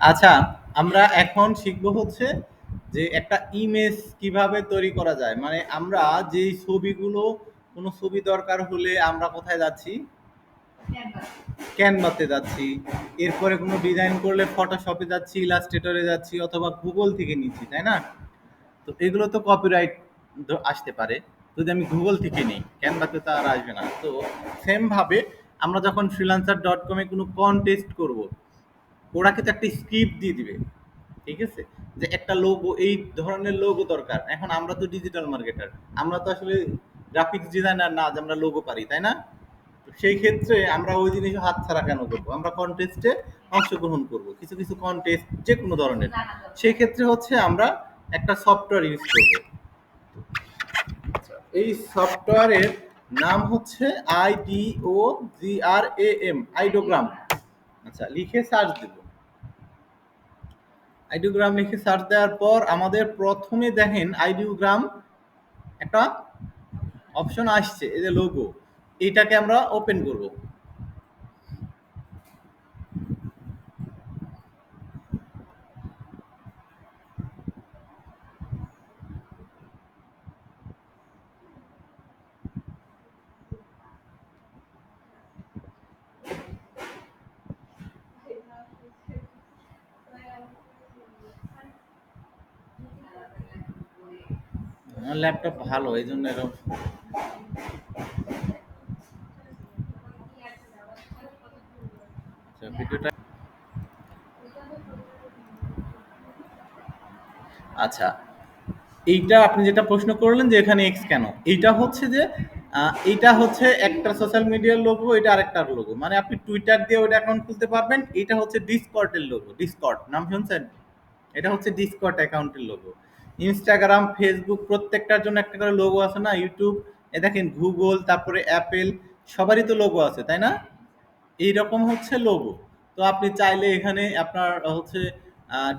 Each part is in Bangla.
আচ্ছা, আমরা এখন শিখবো হচ্ছে যে একটা ইমেজ কিভাবে তৈরি করা যায়। মানে আমরা যেই ছবিগুলো, কোনো ছবি দরকার হলে আমরা কোথায় যাচ্ছি? ক্যানভাতে যাচ্ছি। এরপরে কোনো ডিজাইন করলে ফটোশপে যাচ্ছি, ইলাস্ট্রেটরে যাচ্ছি অথবা গুগল থেকে নিচ্ছি, তাই না? তো এগুলো তো কপিরাইট আসতে পারে যদি আমি গুগল থেকে নিই, ক্যানভাতে তো আর আসবে না। তো সেম ভাবে আমরা যখন ফ্রিল্যান্সার ডট কমে কোনো কন্টেস্ট করব, ওরা কিন্তু একটা স্ক্রিপ্ট দিয়ে দিবে, ঠিক আছে? যে একটা লোগো, এই ধরনের লোগো দরকার। এখন আমরা তো ডিজিটাল মার্কেটার, আমরা তো আসলে গ্রাফিক্স ডিজাইনার না যে আমরা লোগো পারি, তাই না? তো সেই ক্ষেত্রে আমরা ওই জিনিস হাতছাড়া কেন করবো? আমরা কন্টেস্টে অংশগ্রহণ করব, কিছু কিছু কন্টেস্ট যে কোনো ধরনের। সেই ক্ষেত্রে হচ্ছে আমরা একটা সফটওয়্যার ইউজ করব। এই সফটওয়্যারের নাম হচ্ছে IDOGRAM, আইডোগ্রাম। আচ্ছা, লিখে সার্চ দেব। আইডিওগ্রাম লিখে সার্চ দেওয়ার পর আমাদের প্রথমে দেখেন আইডিওগ্রাম একটা অপশন আসছে, এই যে লোগো, এইটাকে আমরা ওপেন করব। আমার ল্যাপটপ ভালো, এই জন্য এরকম। আচ্ছা, ভিডিওটা। আচ্ছা, এইটা আপনি যেটা প্রশ্ন করলেন যে এখানে এক্স কেন, এইটা হচ্ছে যে এইটা হচ্ছে একটা সোশ্যাল মিডিয়ার লোগো, এটা আরেকটার লোগো। মানে আপনি টুইটার দিয়ে ওইটা অ্যাকাউন্ট খুলতে পারবেন, এটা হচ্ছে ডিসকর্ডের লোগো। ডিসকর্ড নাম শুনছেন? এটা হচ্ছে ডিসকর্ড অ্যাকাউন্টের লোগো। ইনস্টাগ্রাম, ফেসবুক প্রত্যেকটার জন্য একটা করে লোগো আছে না? ইউটিউব, এ দেখেন গুগল, তারপরে অ্যাপেল, সবারই তো লোগো আছে, তাই না? এইরকম হচ্ছে লোগো। তো আপনি চাইলে এখানে আপনার হচ্ছে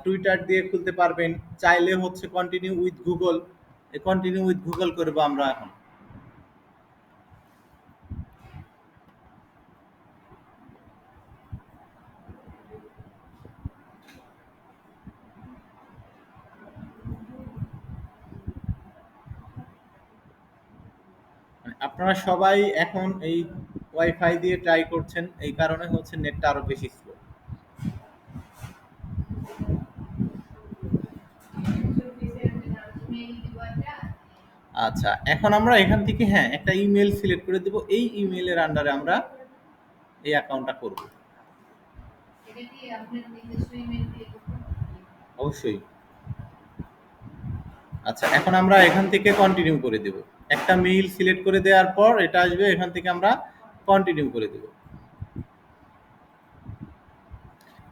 টুইটার দিয়ে খুলতে পারবেন, চাইলে হচ্ছে continue with Google, continue with Google করবো আমরা এখন। মানে আপনারা সবাই এখন এই ওয়াইফাই দিয়ে ট্রাই করছেন, এই কারণে হচ্ছে নেটটা আরো বেশি স্লো। আচ্ছা, এখন আমরা এখান থেকে হ্যাঁ একটা ইমেল সিলেক্ট করে দেব, এই ইমেলের আন্ডারে আমরা এই অ্যাকাউন্টটা করব। অবশ্যই। আচ্ছা, এখন আমরা এখান থেকে কন্টিনিউ করে দেব। একটা মেইল সিলেক্ট করে দেওয়ার পর এটা আসবে, এখান থেকে আমরা কন্টিনিউ করে দেব।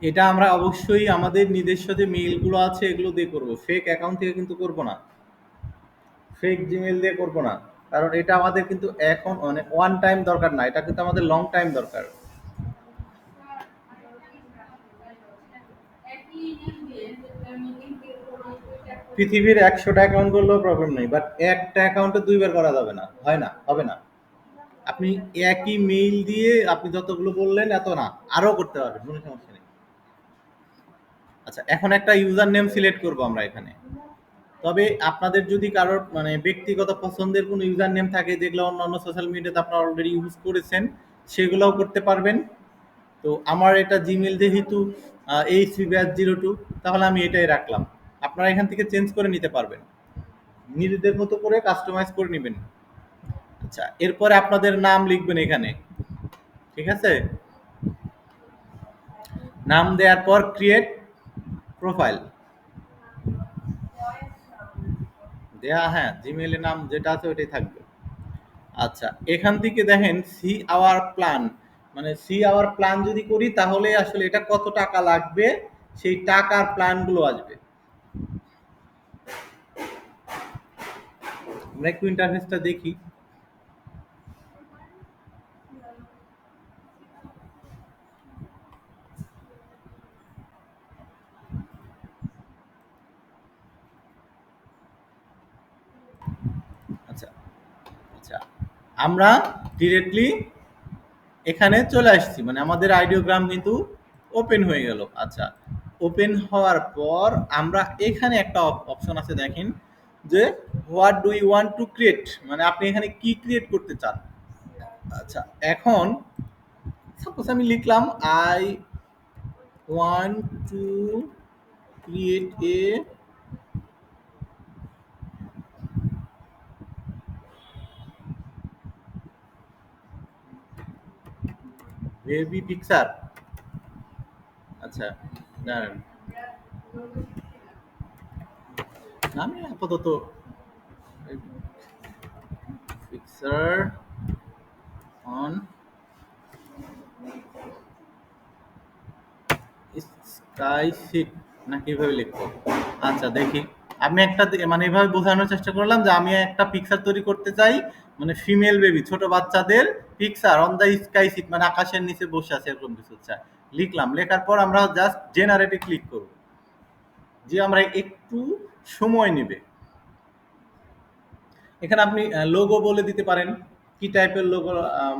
এটা আমরা অবশ্যই আমাদের নিজস্ব যে মেইলগুলো আছে এগুলো দিয়ে করব, ফেক অ্যাকাউন্ট থেকে কিন্তু করব না, ফেক জিমেল দিয়ে করব না। কারণ এটা আমাদের কিন্তু এখন মানে ওয়ান টাইম দরকার না, এটা কিন্তু আমাদের লং টাইম দরকার। পৃথিবীর ১০০টা অ্যাকাউন্ট করলেও প্রবলেম নেই, বাট একটা অ্যাকাউন্টে দুইবার করা যাবে না, হয় না, হবে না। আপনি একই মেইল দিয়ে আপনি যতগুলো বললেন এত না, আরও করতে পারবেন, কোনো সমস্যা নেই। আচ্ছা, এখন একটা ইউজার নেম সিলেক্ট করব আমরা এখানে। তবে আপনাদের যদি কারোর মানে ব্যক্তিগত পছন্দের কোনো ইউজার নেম থাকে যেগুলো অন্যান্য সোশ্যাল মিডিয়াতে আপনারা অলরেডি ইউজ করেছেন, সেগুলোও করতে পারবেন। তো আমার এটা জিমেল যেহেতু HB@02, তাহলে আমি এটাই রাখলাম। আপনারা এখান থেকে চেঞ্জ করে নিতে পারবেন, নিজেদের মতো করে কাস্টমাইজ করে নেবেন। আচ্ছা, এরপরে আপনাদের নাম লিখবেন এখানে, ঠিক আছে? নাম দেওয়ার পর ক্রিয়েট প্রোফাইল দেয়া, হ্যাঁ জিমেইলের নাম যেটা আছে ওইটাই থাকবে। আচ্ছা, এখান থেকে দেখেন সি আওয়ার প্ল্যান, মানে সি আওয়ার প্ল্যান যদি করি তাহলে আসলে এটা কত টাকা লাগবে সেই টাকার প্ল্যানগুলো আসবে। আমরা একটু ইন্টারফেসটা দেখি। আচ্ছা, আচ্ছা, আমরা ডিরেক্টলি এখানে চলে আসছি, মানে আমাদের আইডিওগ্রাম কিন্তু ওপেন হয়ে গেল। আচ্ছা, ওপেন হওয়ার পর আমরা এখানে একটা অপশন আছে দেখেন, যে what do you want to create, মানে আপনি এখানে কি ক্রিয়েট করতে চান। আচ্ছা, এখন সাপোজ আমি লিখলাম I want to create a baby picture. আচ্ছা, দাঁড়ান, আমি আপাতত পিকচার অন স্কাই সিট, না কিভাবে লিখবো? আচ্ছা দেখি, আমি একটা মানে এভাবে বোঝানোর চেষ্টা করলাম যে আমি একটা পিকচার তৈরি করতে চাই, মানে ফিমেল বেবি, ছোট বাচ্চাদের picture on the sky sit, মানে আকাশের নিচে বসে আছে এরকম কিছু চাই। লিখলাম, লেখার পর আমরা জাস্ট জেনারেটে ক্লিক করব, যে আমরা একটু সময় নেবে। এখানে আপনি লোগো বলে দিতে পারেন, কি টাইপের লোগো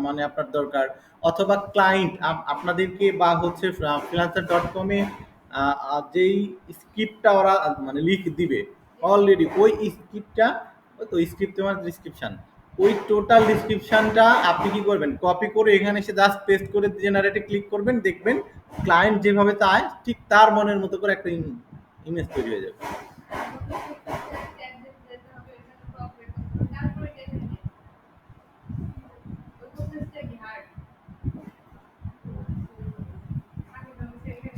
মানে আপনার দরকার, অথবা ক্লায়েন্ট আপনাদেরকে বা হচ্ছে freelancer.com-এ যেই স্ক্রিপ্টটা ওরা মানে লিখ দিবে অলরেডি, ওই স্ক্রিপ্টটা, ওই তো স্ক্রিপ্ট মানে ডিসক্রিপশন, ওই টোটাল ডিসক্রিপশনটা আপনি কি করবেন, কপি করে এখানে এসে জাস্ট পেস্ট করে জেনারেটে ক্লিক করবেন, দেখবেন ক্লায়েন্ট যেভাবে চায় ঠিক তার মনের মতো করে একটা ইমেজ তৈরি হয়ে যাবে।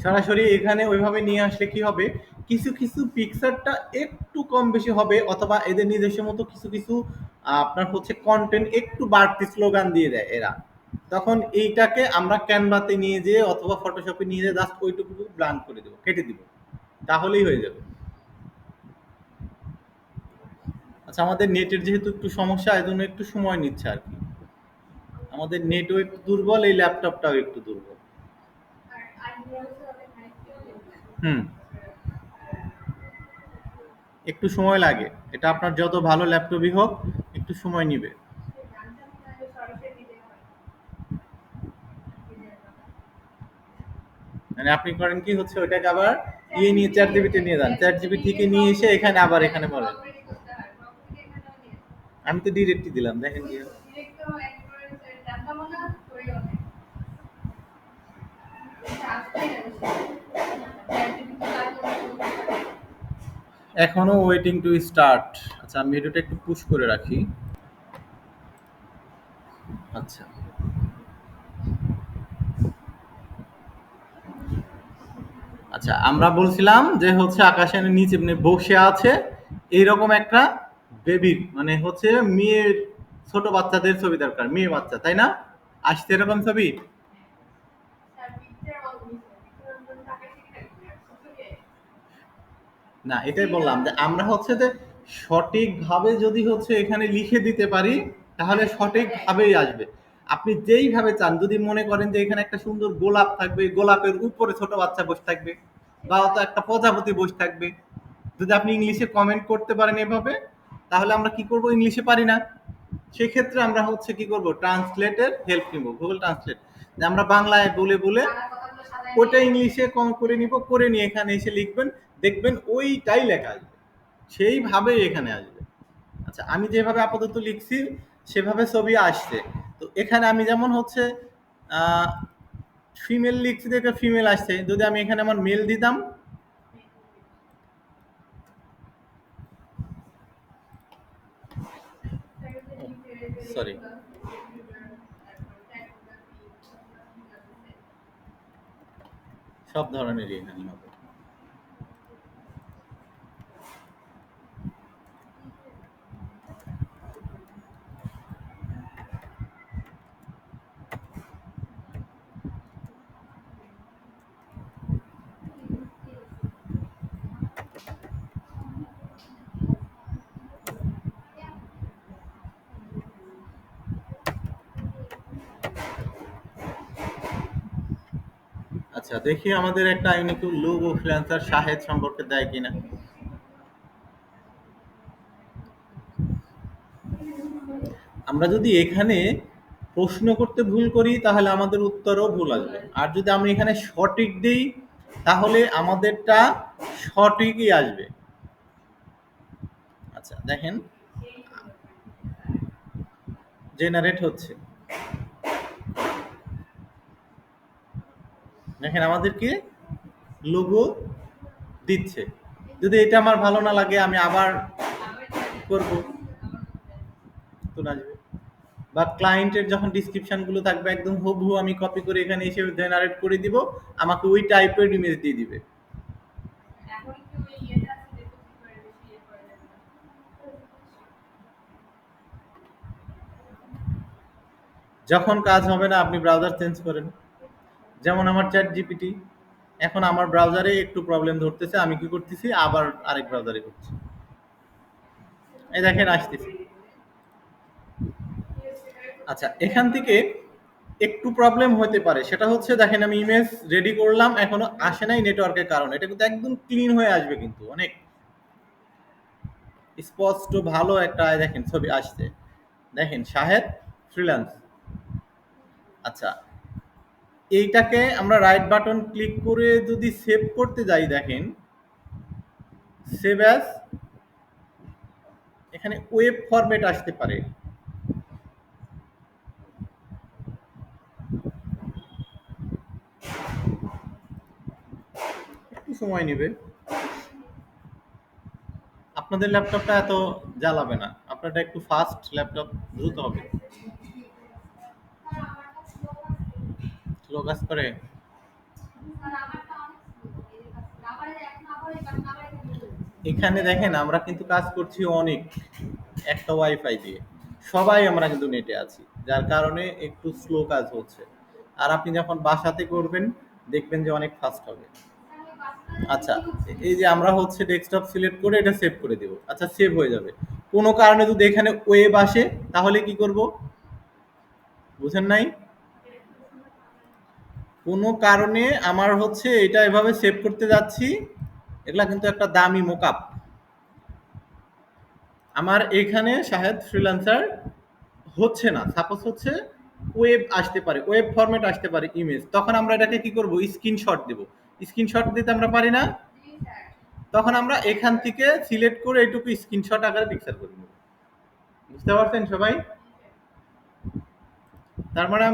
সরাসরি এখানে ওইভাবে নিয়ে আসলে কি হবে, কিছু কিছু পিকচারটা একটু কম বেশি হবে, অথবা এদের নিজস্ব মতো কিছু কিছু আপনার হচ্ছে কন্টেন্ট একটু বাড়তি স্লোগান দিয়ে দেয় এরা, তখন এইটাকে আমরা ক্যানভাতে নিয়ে যেয়ে অথবা ফটোশপে নিয়ে যেয়ে জাস্ট ওইটুকু ব্লাঙ্ক করে দেবো, কেটে দিব, তাহলেই হয়ে যাবে। আচ্ছা, আমাদের নেটের যেহেতু একটু সমস্যা, এই জন্য একটু সময় নিচ্ছে আর কি, আমাদের নেটও একটু দুর্বল, এই ল্যাপটপটাও একটু দুর্বল। হুম, একটু সময় লাগে, এটা আপনার যত ভালো ল্যাপটপই হোক একটু সময় নিবে। মানে আপনি করেন কি হচ্ছে, ওইটাকে আবার নিয়ে চ্যাট জিপিটি নিয়ে যান, চ্যাট জিপিটি থেকে নিয়ে এসে এখানে আবার এখানে বলেন। আমি তো ডিরেক্টই দিলাম, দেখেন কি হয়। এখনো ওয়েটিং টু স্টার্ট। আচ্ছা, আমি ভিডিওটা একটু পুশ করে রাখি। আচ্ছা, আচ্ছা, আমরা বলছিলাম যে হচ্ছে আকাশের নিচে মানে বসে আছে এইরকম একটা বেবির, মানে হচ্ছে মেয়ের, ছোট বাচ্চাদের ছবি দরকার, মেয়ে বাচ্চা, তাই না? আসছে এরকম ছবি। না, এটাই বললাম যে আমরা হচ্ছে যে সঠিকভাবে যদি হচ্ছে এখানে লিখে দিতে পারি, তাহলে সঠিকভাবেই আসবে। আপনি যেইভাবে চান, যদি মনে করেন যে এখানে একটা সুন্দর গোলাপ থাকবে, গোলাপের উপরে ছোট বাচ্চা বসে থাকবে, বা হয়তো একটা প্রজাপতি বসে থাকবে, যদি আপনি ইংলিশে কমেন্ট করতে পারেন এভাবে, তাহলে আমরা কি করব, ইংলিশে পারি না, সেক্ষেত্রে আমরা হচ্ছে কি করব, ট্রান্সলেটের হেল্প নিব, গুগল ট্রান্সলেট, যে আমরা বাংলায় বলে বলে ওটা ইংলিশে কম করে নিব, করে নিয়ে এখানে এসে লিখবেন, দেখবেন ওইটাই লেখা আসবে, সেইভাবেই এখানে আসবে। আচ্ছা, আমি যেভাবে আপাতত লিখছি সেভাবে ছবি আসছে। তো এখানে আমি যেমন হচ্ছে ফিমেল লিখছি, দেখে ফিমেল আসছে, যদি আমি এখানে আমার মেল দিতাম, সরি, সব ধরনেরই এখানে হবে। আচ্ছা, দেখি আমাদের একটা ইউনিক লোগো ফ্রিল্যান্সার শাহেদ সম্পর্কে দেয় কিনা। আমরা যদি এখানে প্রশ্ন করতে ভুল করি তাহলে আমাদের উত্তরও ভুল আসবে, আর যদি আমি এখানে সঠিক দিই তাহলে আমাদেরটা সঠিকই আসবে। আচ্ছা দেখেন, জেনারেট হচ্ছে, দেখেন আমাদেরকে লোগো দিচ্ছে। যদি এটা আমার ভালো না লাগে আমি আবার করব, তো আসবে। বা ক্লায়েন্টের যখন ডেসক্রিপশন গুলো থাকবে একদম হুবহু আমি কপি করে এখানে এসে জেনারেট করে দিব, আমাকে ওই টাইপের ইমেজ দিয়ে দিবে। যখন কাজ হবে না আপনি ব্রাউজার চেঞ্জ করেন। যেমন আমার চ্যাট জিপিটি, এখন আমার ব্রাউজারে একটু প্রবলেম ধরতেছে, আমি কি করতেছি আবার আরেক ব্রাউজারে করছি। এই দেখেন আসতেছি। আচ্ছা এখান থেকে একটু প্রবলেম হতে পারে, সেটা হচ্ছে দেখেন আমি ইমেজ রেডি করলাম এখনো আসে নাই নেটওয়ার্কের কারণে। এটা কিন্তু একদম ক্লিন হয়ে আসবে, কিন্তু অনেক স্পষ্ট ভালো একটা দেখেন ছবি আসছে। দেখেন শাহেদ ফ্রিল্যান্স। আচ্ছা এইটাকে আমরা রাইট বাটন ক্লিক করে যদি সেভ করতে যাই, দেখেন সেভ অ্যাজ, এখানে ওয়েব ফরম্যাট আসতে পারে। একটু সময় নেবে, আপনাদের ল্যাপটপটা এত জ্বালাবে না, আপনারটা একটু ফাস্ট ল্যাপটপ, দ্রুত হবে। স্লো কাজ করে। এখানে দেখেন আমরা কিন্তু কাজ করছি অনেক একটা ওয়াইফাই দিয়ে, সবাই আমরা কিন্তু নেটে আছি, যার কারণে একটু স্লো কাজ হচ্ছে। আর আপনি যখন বাসাতে করবেন দেখবেন যে অনেক ফাস্ট হবে। আচ্ছা এই যে আমরা হচ্ছে ডেস্কটপ সিলেক্ট করে এটা সেভ করে দেব। আচ্ছা সেভ হয়ে যাবে, কোনো কারণে যদি এখানে ওয়েব আসে তাহলে কি করব, বুঝেন নাই? কোনো কারণে আমার হচ্ছে এটা এভাবে সেভ করতে যাচ্ছি, এগুলা কিন্তু একটা দামি মোকআপ। আমার এখানে শাহেদ ফ্রিল্যান্সার হচ্ছে না, সাপোজ হচ্ছে ওয়েব আসতে পারে, ওয়েব ফরম্যাট আসতে পারে ইমেজ, তখন আমরা এটাকে কি করব, স্ক্রিনশট দেব। স্ক্রিনশট দিতে আমরা পারি না, তখন আমরা এখান থেকে সিলেক্ট করে এইটুকু স্ক্রিনশট আকারে পিকচার করে নেব। বুঝতে পারছেন সবাই? তার মানে আমরা